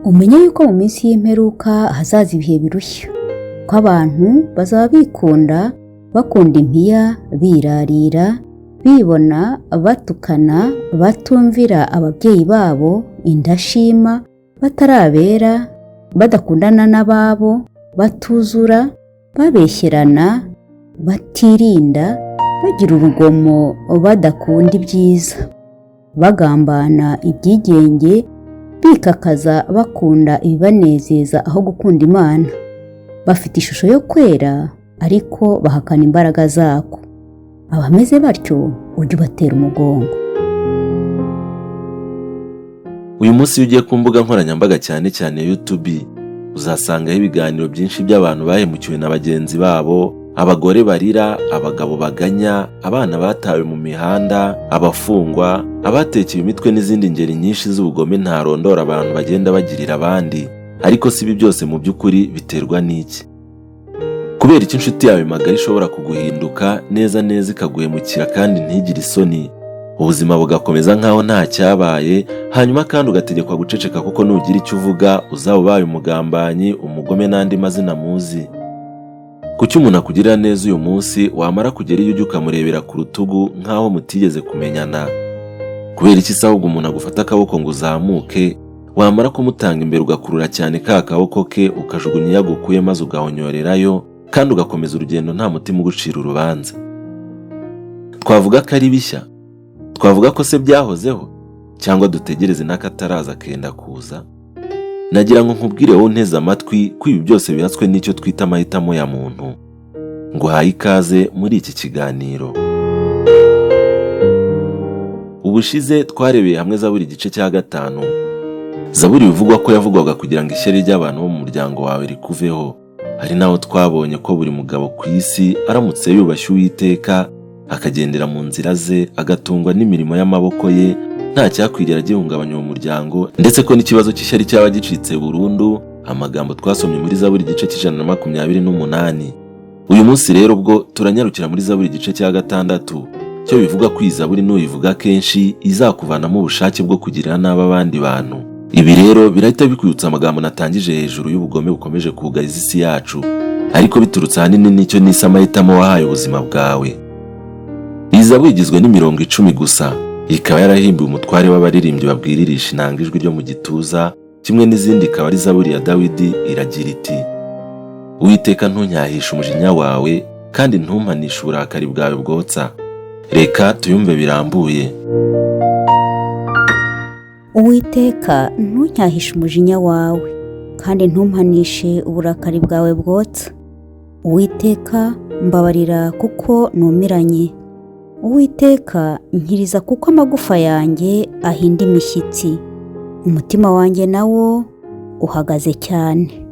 umenye yuko mu minsi y'imperuka hazaza ibihe birushya, ko abantu bazaba bikunda, bakunda impiya, birarira, bibona, batukana, batumvira ababyeyi babo, indashima, batarabera, badakundana n'ababo, batuzura, babeshyerana, batirinda, bagira urugomo, badakunda ibyiza, bagambana ibyigenge, bikakaza bakunda ibibanezeza aho gukunda Imana. Bafite ishusho yo kwera ariko bahakana imbaraga zako. Abameze batyo ujye ubatera umugongo. Uyu munsi iyo ugiye ku mbuga nkoranyambaga cyane cyane YouTube, uzasangaho ibiganiro byinshi by'abantu bahemukiwe na bagenzi babo, abagore barira, abagabo baganya, abana batawe mu mihanda, abafungwa, abatekeye imitwe n'izindi ngeri nyinshi z'ubugome ntarondora abantu bagenda bagirira abandi. Ariko si ibi byose mu by'ukuri biterwa n'iki? Kubera iki inshuti yawe magari ishobora kuguhinduka neza neza ikaguhemukira kandi ntigire isoni, ubuzima bugakomeza nkaho nta cyabaye, hanyuma kandi ugategekwa guceceka kuko nugira icyo uvuga uzaba ubaye umugambanyi, umugome n'andi mazina muzi. Kuki umuntu akugirira neza uyu munsi wamara kugera iyo ujya ukamurebera ku rutugu nkaho mutigeze kumenyana? Kubera iki se ahubwo umuntu agufata akaboko ngo uzamuke, wamara kumutanga imbere ugakurura cyane ka kaboko ke ukajugunya iyo agukuye maze ugahonyorerayo, kandi ugakomeza urugendo nta mutima ugucira urubanza? Twavuga ko ari bishya? Twavuga ko se byahozeho? Cyangwa dutegereze n'akataraza kenda kuza? Nagira ngo nkubwire wowe unteze amatwi ko ibi byose bihatswe n'icyo twita amahitamo ya muntu. Nguhaye ikaze muri iki kiganiro. Ubushize twarebeye hamwe Zaburi igice cya 5. Zaburi bivugwa ko yavugwaga kugira ngo ishyari ry'abantu bo mu muryango wawe rikuveho. Hari naho twabonye ko buri mugabo ku isi aramutse yubashye Uwiteka, akagendera mu nzira ze, agatungwa n'imirimo y'amaboko ye, nta cyakwigera gihungabanya uwo muryango, ndetse ko n'ikibazo cy'ishyari cyaba gicitse burundu. Amagambo twasomye muri Zaburi igice cy'128. Uyu munsi rero ubwo turanyarukira muri Zaburi igice cya 6, cyo bivuga ko iyi Zaburi nuyivuga kenshi izakuvanamo ubushake bwo kugirira nabi abandi bantu. Ibi rero birahita bikwibutsa amagambo natangije hejuru y'ubugome bukomeje kugariza isi yacu, ariko biturutse ahanini n'icyo nise amahitamo wahaye ubuzima bwawe. Iyi Zaburi igizwe n'imirongo 10 gusa, ikaba yarahimbiwe umutware w'abaririmbyi babwiririsha inanga ijwi ryo mu gituza, kimwe n'izindi ikaba ari Zaburi ya Dawidi. Iragira iti: Uwiteka ntunyahishe umujinya wawe, kandi ntumpanishe uburakari bwawe bwotsa. Reka tuyumve birambuye. Uwiteka ntunyahishe umujinya wawe, kandi ntumpanishe uburakari bwawe bwotsa. Uwiteka mbabarira kuko numiranye. Uwiteka nkiriza kuko amagufa yanjye ahinda imishyitsi. Umutima wanjye nawo uhagaze cyane.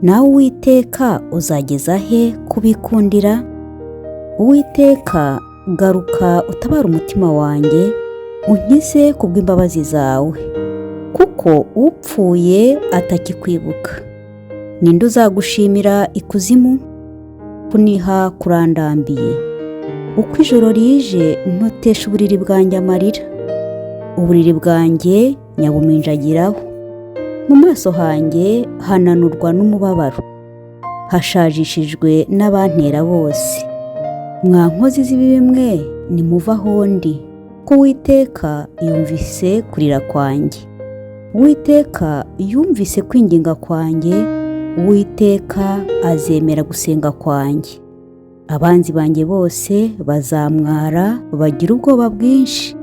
Nawe Uwiteka uzageza he kubikundira? Uwiteka garuka utabara umutima wanjye, unkize kubw'imbabazi zawe, kuko upfuye atakikwibuka. Ninde uzagushimira ikuzimu? Kuniha kurandambiye. Uko ijoro rije ntotesha uburiri bwanjye amarira. Uburiri bwanjye nyabuminjagiraho. Mu maso hanjye hananurwa n'umubabaro, hashajishijwe n'abantera bose. Mwa nkozi z'ibibi mwe nimuva aho ndi, ko Uwiteka yumvise kurira kwanjye. Uwiteka yumvise kwinginga kwanjye. Uwiteka azemera gusenga kwanjye. Abanzi banjye bose bazamwara, bagira ubwoba bwinshi,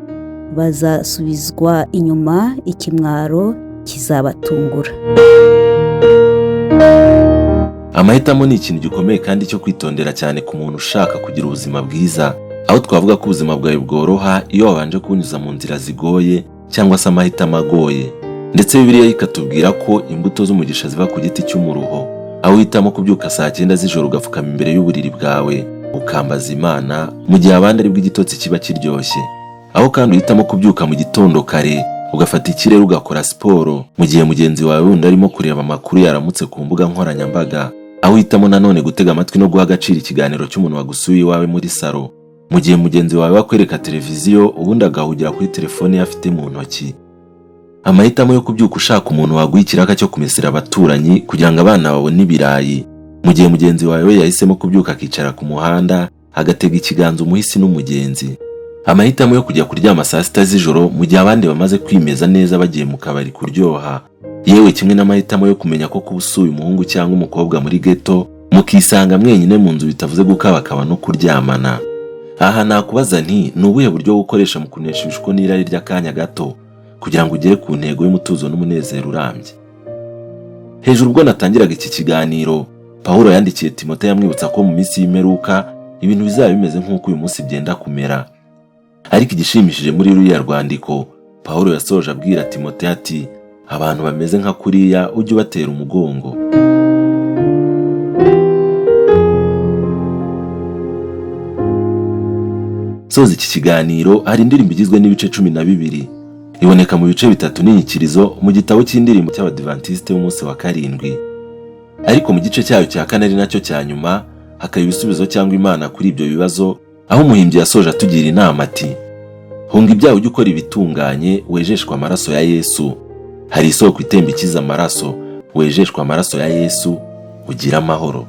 bazasubizwa inyuma, ikimwaro kizabatungura. Amahitamo ni ikintu gikomeye kandi cyo kwitondera cyane ku muntu ushaka kugira ubuzima bwiza, aho twavuga ko ubuzima bwawe bworoha iyo wabanje kunyuza mu nzira zigoye cyangwa se amahitamo agoye. Ndetse Bibiliya ikatubwira ko imbuto z'umugisha ziva ku giti cy'umuruho, aho uhitamo kubyuka saa 9 z'ijoro ugapfukama imbere y'uburiri bwawe ukambaza Imana, mu gihe abandi aribwo igitotsi kiba kiryoshye. Aho kandi uhitamo kubyuka mu gitondo kare ugafata ikirere ugakora siporo, mu gihe mugenzi wawe wundi arimo kureba amakuru yaramutse ku mbuga nkoranyambaga. Aho uhitamo nanone gutega amatwi no guha agaciro ikiganiro cy'umuntu wagusuye iwawe muri salo, mu gihe mugenzi wawe wakwereka televiziyo ubundi agahugira kuri telefone ye afite mu ntoki. amahitamo yo kubyuka ushaka umuntu waguha ikiraka cyo kumesera abaturanyi kugira ngo abana babone ibirayi, mu gihe mugenzi wawe we yahisemo kubyuka akicara ku muhanda agatega ikiganza umuhisi n'umugenzi, amahitamo yo kujya kuryama saa sita z'ijoro mu gihe abandi bamaze kwimeza neza bagiye mu kabari kuryoha, yewe kimwe n'amahitamo yo kumenya ko kuba usuye umuhungu cyangwa umukobwa muri ghetto mukisanga mwenyine mu nzu bitavuze gukabakaba no kuryamana. Aha nakubaza nti ni ubuhe buryo bwo gukoresha mu kunesha ibishuko n'irari ry'akanya gato kugira ngo ugere ku ntego y'umutuzo n'umunezero urambye? Hejuru ubwo natangiraga iki kiganiro, Pawulo yandikiye Timoteyo amwibutsa ko mu minsi y'imperuka ibintu bizaba bimeze nk'uko uyu munsi byenda kumera. Ariko igishimishije muri ruriya rwandiko, Pawulo yasoje abwira Timoteyo ati abantu bameze nka kuriya ujye ubatera umugongo. Soza iki kiganiro hari indirimbo igizwe n'ibice 12, iboneka mu bice 3 n'inyikirizo mu gitabo cy'indirimbo cy'Abadiventiste b'umunsi wa karindwi. Ariko mu gice cyayo cya 4 ari nacyo cya nyuma hakaba ibisubizo cyangwa imana kuri ibyo bibazo, aho umuhimbyi yasoje atugira inama ati hunga ibyaha ujye ukora ibitunganye wejeshwa amaraso ya Yesu. Hari isoko itemba ikiza amaraso, wejeshwa amaraso ya Yesu ugira amahoro.